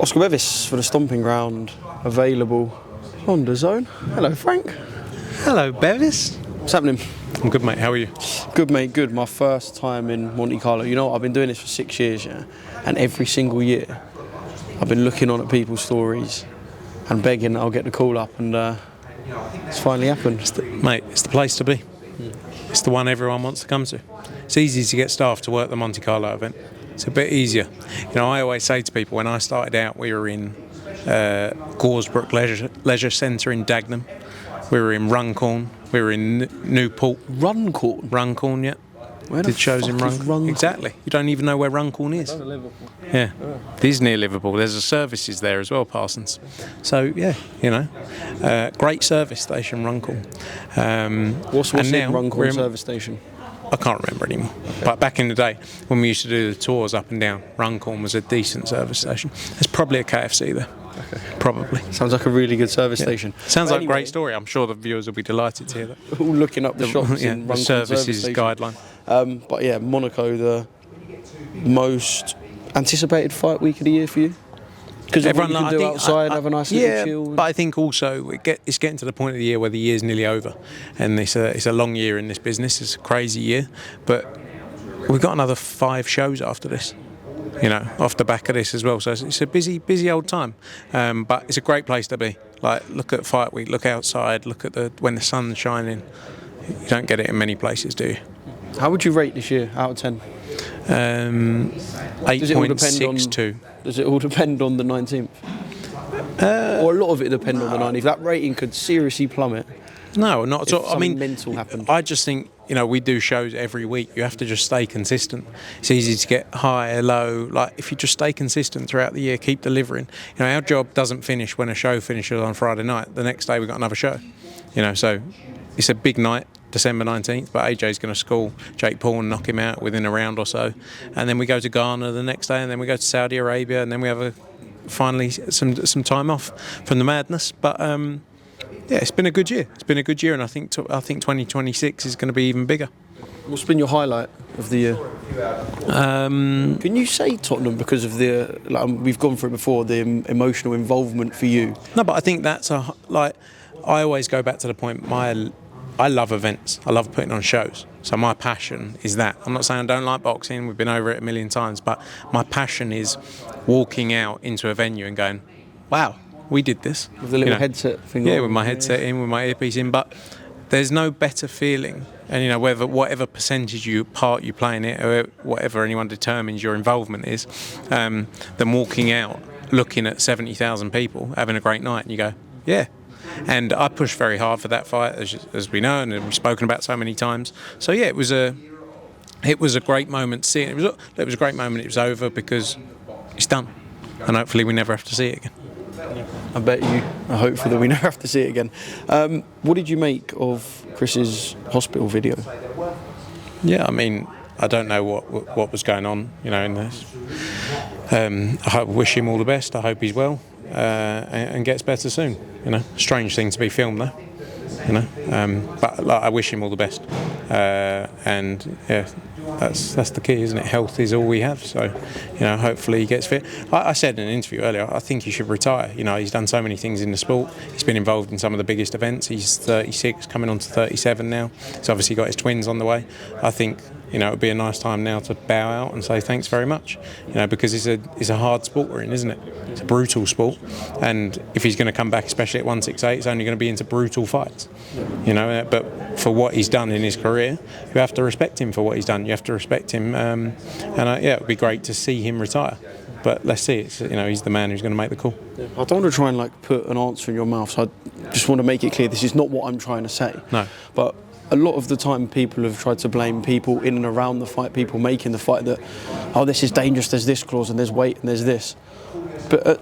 Oscar Bevis for the Stomping Ground, available on DAZN. Hello, Frank. Hello, Bevis. What's happening? I'm good, mate. How are you? Good, mate, good. My first time in Monte Carlo. You know what, I've been doing this for 6 years, yeah? And every single year, I've been looking on at people's stories and begging that I'll get the call up, and it's finally happened. Mate, it's the place to be. It's the one everyone wants to come to. It's easy to get staff to work the Monte Carlo event. It's a bit easier. You know, I always say to people, when I started out, we were in Goresbrook Leisure Centre in Dagenham. We were in Runcorn. We were in Newport. Runcorn? Runcorn, yeah. Where Did the shows fuck in is Runcorn. Runcorn? Exactly. You don't even know where Runcorn is. Yeah. It is near Liverpool. There's a services there as well, Parsons. So, yeah, you know, great service station, Runcorn. What's in Runcorn service station? I can't remember anymore. Okay. But back in the day, when we used to do the tours up and down, Runcorn was a decent service station. There's probably a KFC there. Okay. Probably. Sounds like a really good service station. Sounds like a great story. I'm sure the viewers will be delighted to hear that. All looking up the shops in the Runcorn services guideline. But yeah, Monaco, the most anticipated fight week of the year for you? Because everyone can do outside, have a nice little chill. But I think also it's getting to the point of the year where the year's nearly over, and it's a long year in this business. It's a crazy year, but we've got another 5 shows after this, you know, off the back of this as well. So it's a busy old time, but it's a great place to be. Like, look at fight week, look outside, look at when the sun's shining. You don't get it in many places, do you? How would you rate this year out of 10? 8.62. Does it all depend on the 19th? Or a lot of it depend on the 19th? That rating could seriously plummet. No, not at all. I mean, mental happened. I just think, you know, we do shows every week. You have to just stay consistent. It's easy to get high, low. Like, if you just stay consistent throughout the year, keep delivering. You know, our job doesn't finish when a show finishes on Friday night. The next day we've got another show. You know, so it's a big night, December 19th, but AJ's going to school Jake Paul and knock him out within a round or so. And then we go to Ghana the next day, and then we go to Saudi Arabia, and then we have finally some time off from the madness. But yeah, it's been a good year. It's been a good year, and I think 2026 is going to be even bigger. What's been your highlight of the year? Can you say Tottenham because of we've gone through it before, the emotional involvement for you? No, but I think that's I always go back to the point, I love events. I love putting on shows. So my passion is that. I'm not saying I don't like boxing. We've been over it a million times. But my passion is walking out into a venue and going, wow, we did this. With the little headset thing on. Yeah, with my headset in, with my earpiece in. But there's no better feeling. And, you know, whatever percentage part you play in it, or whatever anyone determines your involvement is, than walking out, looking at 70,000 people, having a great night. And you go, yeah. And I pushed very hard for that fight, as we know, and we've spoken about so many times. So yeah, it was a great moment to see it. It was a great moment. It was over because it's done, and hopefully we never have to see it again. I bet you are hopeful that we never have to see it again. What did you make of Chris's hospital video? Yeah, I mean, I don't know what was going on, you know, in this. I wish him all the best. I hope he's well. And gets better soon. You know, strange thing to be filmed though. You know, but like, I wish him all the best. And yeah, that's the key, isn't it? Health is all we have. So, you know, hopefully he gets fit. I said in an interview earlier, I think he should retire. You know, he's done so many things in the sport. He's been involved in some of the biggest events. He's 36, coming on to 37 now. He's obviously got his twins on the way. I think, you know, it would be a nice time now to bow out and say thanks very much. You know, because it's a hard sport we're in, isn't it? It's a brutal sport, and if he's going to come back, especially at 168, it's only going to be into brutal fights. You know, but for what he's done in his career, you have to respect him for what he's done. You have to respect him, and yeah, it would be great to see him retire. But let's see. You know, he's the man who's going to make the call. I don't want to try and put an answer in your mouth, so I just want to make it clear this is not what I'm trying to say. No, but a lot of the time people have tried to blame people in and around the fight, people making the fight, that, oh, this is dangerous, there's this clause and there's weight and there's this. But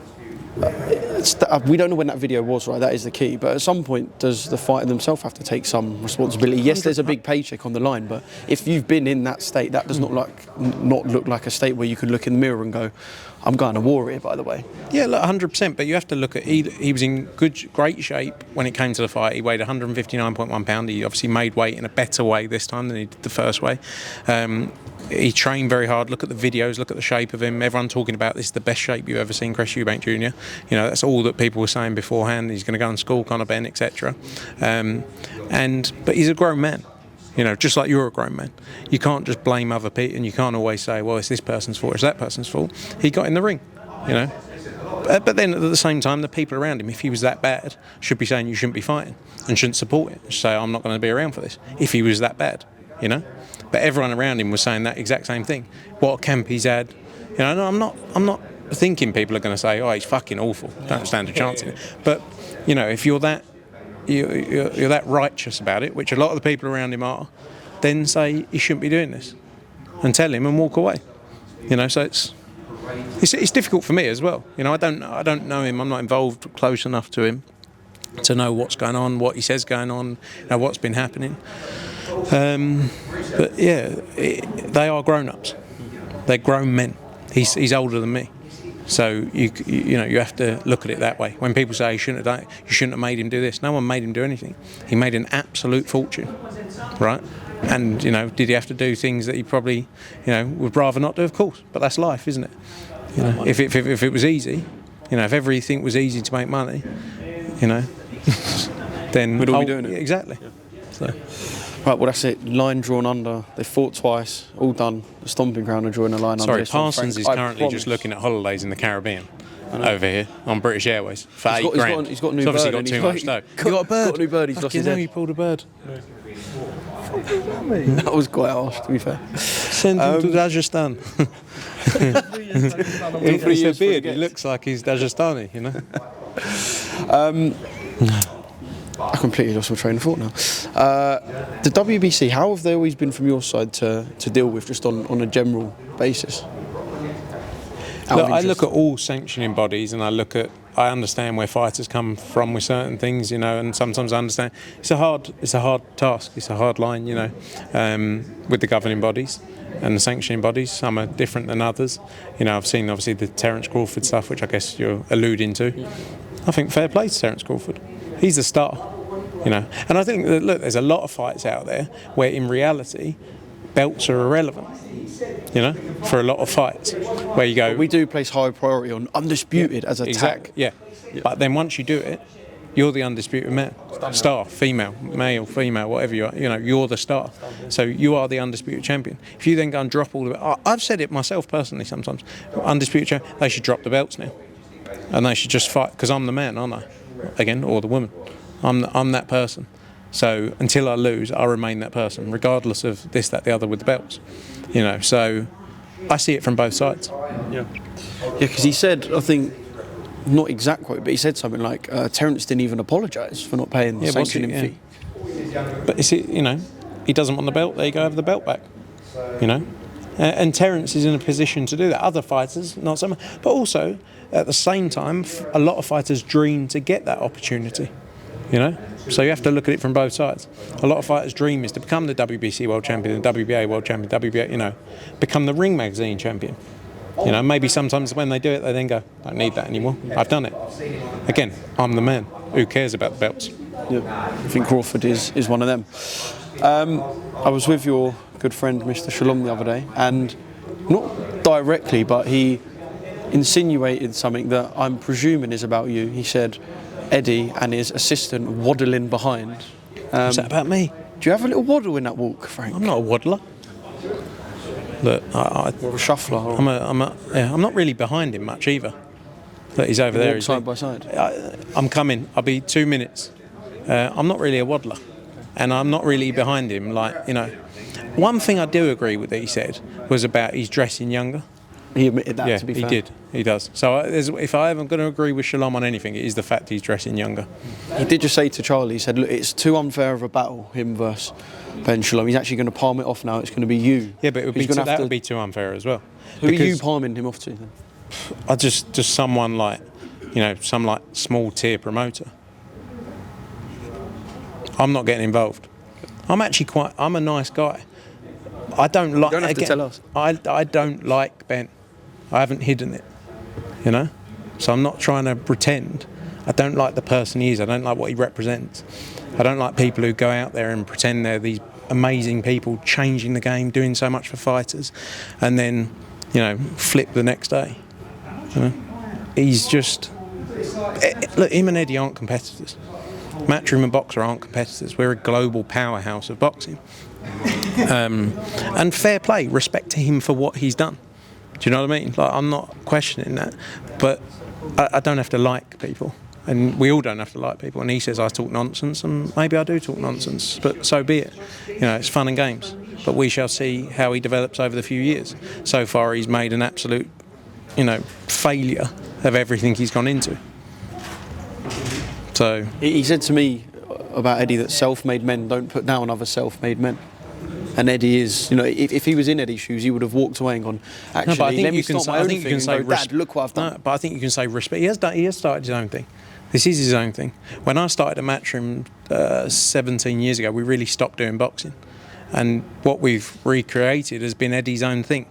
we don't know when that video was, right? That is the key. But at some point, does the fighter themselves have to take some responsibility? Yes, there's a big paycheck on the line, but if you've been in that state, that does not look like a state where you can look in the mirror and go, I'm going to war here, by the way. Yeah, look, 100%. But you have to look at he was in great shape when it came to the fight. He weighed 159.1 pounds. He obviously made weight in a better way this time than he did the first way. He trained very hard. Look at the videos. Look at the shape of him. Everyone talking about this is the best shape you've ever seen Chris Eubank Jr. You know, that's all that people were saying beforehand. He's going to go in school, Conor Ben, etc. But he's a grown man. You know, just like you're a grown man. You can't just blame other people, and you can't always say, well, it's this person's fault, it's that person's fault. He got in the ring, you know. But then at the same time, the people around him, if he was that bad, should be saying you shouldn't be fighting and shouldn't support it. Say, I'm not going to be around for this, if he was that bad, you know. But everyone around him was saying that exact same thing. What a camp he's had. You know, no, I'm not thinking people are going to say, oh, he's fucking awful, don't stand a chance in it. But, you know, if you're that you're that righteous about it, which a lot of the people around him are, then say he shouldn't be doing this, and tell him and walk away. You know, so it's difficult for me as well. You know, I don't know him. I'm not involved close enough to him to know what's going on, what he says going on, you know, what's been happening. But yeah, they are grown-ups. They're grown men. He's older than me. So you know you have to look at it that way. When people say you shouldn't have made him do this, no one made him do anything. He made an absolute fortune, right? And you know, did he have to do things that he probably, you know, would rather not do? Of course, but that's life, isn't it? You know, if it was easy, you know, if everything was easy to make money, you know, then we'd all be doing it. Exactly. Yeah. So. Right, well that's it. Line drawn under. They fought twice. All done. The Stomping Ground are drawing a line under. Sorry, Parsons is currently just looking at holidays in the Caribbean over here on British Airways for £8,000. He's got a new bird. Obviously got too much dough. He got a bird. Got a new bird. He's lost his head. He pulled a bird. That was quite harsh, to be fair. Send him to Rajasthan. He's a beard. He looks like he's Rajasthani, you know. I completely lost my train of thought now. The WBC, how have they always been from your side to deal with, just on a general basis? Look, I look at all sanctioning bodies, and I understand where fighters come from with certain things, you know, and sometimes I understand it's a hard task, it's a hard line, you know, with the governing bodies and the sanctioning bodies. Some are different than others. You know, I've seen obviously the Terence Crawford stuff, which I guess you're alluding to. I think fair play to Terence Crawford. He's a star, you know. And I think that, look, there's a lot of fights out there where in reality belts are irrelevant, you know, for a lot of fights where you go. But we do place high priority on undisputed as a exactly, tag. Yeah. But then once you do it, you're the undisputed man, star, female, male, female, whatever you are, you know, you're the star. So you are the undisputed champion. If you then go and drop all of it, I've said it myself personally sometimes, undisputed champion, they should drop the belts now. And they should just fight, because I'm the man, aren't I? Again, or the woman. I'm that person. So until I lose, I remain that person, regardless of this, that, the other with the belts. You know, so I see it from both sides. Yeah, because he said, I think, not exact quote, but he said something like, Terence didn't even apologise for not paying the sanctioning fee. But is it, you know, he doesn't want the belt, there you go, have the belt back. You know? And Terence is in a position to do that. Other fighters, not so much. But also, at the same time, a lot of fighters dream to get that opportunity, you know? So you have to look at it from both sides. A lot of fighters' dream is to become the WBC World Champion, the WBA World Champion, WBA, you know, become the Ring Magazine Champion. You know, maybe sometimes when they do it, they then go, don't need that anymore, I've done it. Again, I'm the man. Who cares about the belts? Yeah, I think Crawford is one of them. I was with your good friend Mr. Shalom the other day, and not directly, but he insinuated something that I'm presuming is about you. He said Eddie and his assistant waddling behind. Is that about me? Do you have a little waddle in that walk, Frank? I'm not a waddler. Look, or a shuffler. Or I'm not really behind him much either. Look, he's over there. Side by side. I'm coming. I'll be 2 minutes. I'm not really a waddler, and I'm not really behind him. Like, you know, one thing I do agree with that he said was about he's dressing younger. He admitted that, yeah, to be fair. He did. He does. So if I am going to agree with Shalom on anything, it is the fact he's dressing younger. He did just say to Charlie, he said, look, it's too unfair of a battle, him versus Ben Shalom. He's actually going to palm it off now. It's going to be you. Yeah, but that would be too unfair as well. Who are you palming him off to then? I just someone like, you know, some like small tier promoter, I'm not getting involved. I'm a nice guy. I don't like. You don't have to tell us. I don't like Ben. I haven't hidden it, you know. So I'm not trying to pretend. I don't like the person he is. I don't like what he represents. I don't like people who go out there and pretend they're these amazing people changing the game, doing so much for fighters, and then, you know, flip the next day. You know? He's just... Look, him and Eddie aren't competitors. Matchroom and Boxer aren't competitors. We're a global powerhouse of boxing. And fair play, respect to him for what he's done. Do you know what I mean? Like, I'm not questioning that, but I don't have to like people, and we all don't have to like people. And he says I talk nonsense, and maybe I do talk nonsense, but so be it. You know, it's fun and games. But we shall see how he develops over the few years. So far, he's made an absolute, you know, failure of everything he's gone into. So He said to me about Eddie that self-made men don't put down other self-made men. And Eddie is, you know, if he was in Eddie's shoes, he would have walked away and gone, actually, let me start my own thing and go, Dad, look what I've done. No, but I think you can say respect. He has started his own thing. This is his own thing. When I started a Matchroom 17 years ago, we really stopped doing boxing. And what we've recreated has been Eddie's own thing.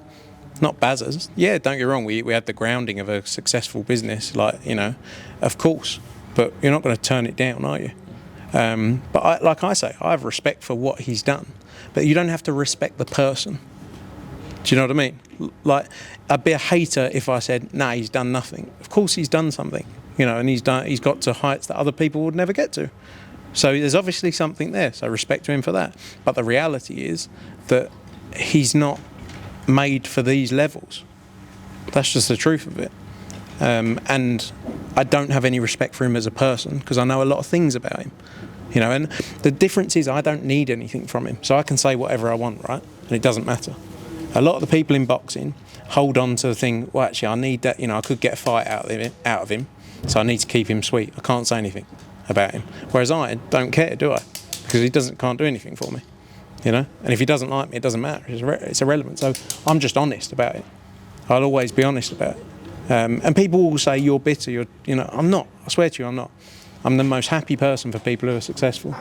Not Baz's. Yeah, don't get me wrong, we had the grounding of a successful business, like, you know, of course. But you're not going to turn it down, are you? But like I say, I have respect for what he's done. But you don't have to respect the person. Do you know what I mean? Like, I'd be a hater if I said, nah, he's done nothing. Of course he's done something, you know, and he's got to heights that other people would never get to. So there's obviously something there, so respect to him for that. But the reality is that he's not made for these levels. That's just the truth of it. And I don't have any respect for him as a person, because I know a lot of things about him. You know, and the difference is I don't need anything from him, so I can say whatever I want, right? And it doesn't matter. A lot of the people in boxing hold on to the thing, well, actually, I need that, you know, I could get a fight out of him, so I need to keep him sweet. I can't say anything about him. Whereas I don't care, do I? Because he can't do anything for me, you know? And if he doesn't like me, it doesn't matter. It's irrelevant. So I'm just honest about it. I'll always be honest about it. And people will say, you're bitter, you know, I'm not. I swear to you, I'm not. I'm the most happy person for people who are successful.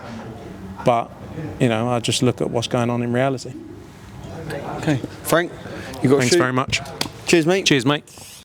But, you know, I just look at what's going on in reality. Okay. Frank, you got Thanks very much. Cheers, mate. Cheers, mate.